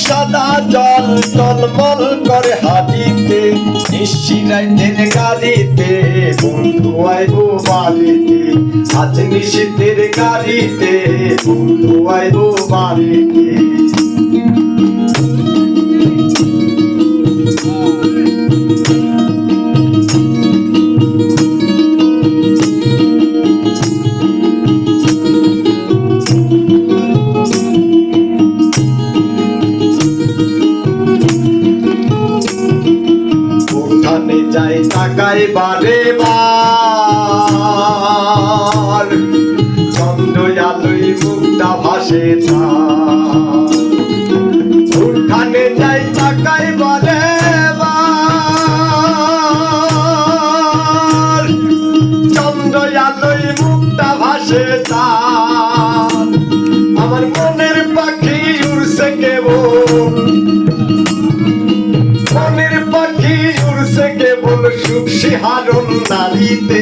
সাদা জল টলমল করে হাটিতে, নিশিরাইতের গাড়িতে বন্ধু আইব বাড়িতে, আজ নিশীথের গাড়িতে বন্ধু আইব বাড়িতে। উঠানে যাই তাকাই বারে বার, চন্দ্র আলোয় মুক্তা ভাসে তার। উঠানে যাই তাকাই বারে বার, চন্দ্র আলোয় মুক্তা ভাসে তার। আমার মনের পাখি উড়ছে কেবল, মনের পাখি উড়ছে কেবল সুখ শিহারণ নারীতে,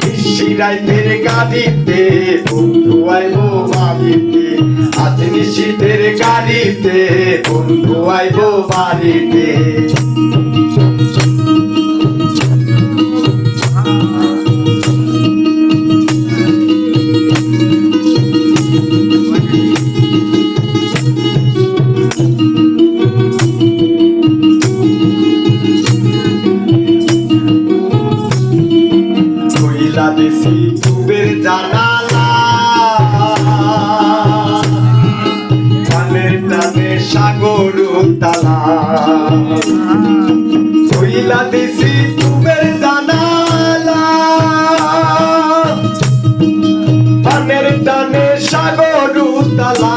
নিশিরাইতের গাড়িতে বন্ধু আইব বাড়িতে, আজ নিশীথের গাড়িতে বন্ধু আইব বাড়িতে। দেশি কুবের জানালা, কানের টানে সাগর তালা। কইলা দেশি কুবের জানালা, কানের টানে সাগর তালা।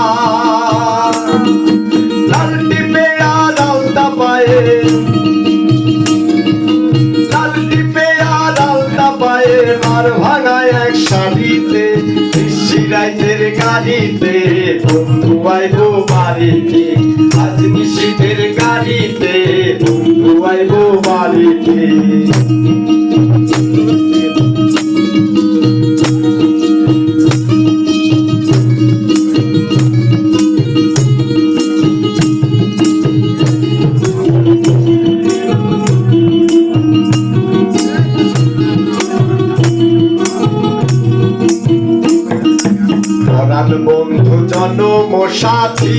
লাল টিপে আর আলতা পায়ে, লাল টিপে আর আলতা পায়ে মার ভাঙায় এক শাড়িতে, নিশিরাইতের গাড়িতে বন্ধু আইব বাড়িতে, আজ নিশীথের গাড়িতে বন্ধু আইব বাড়িতে। বন্ধু জনম সাথী।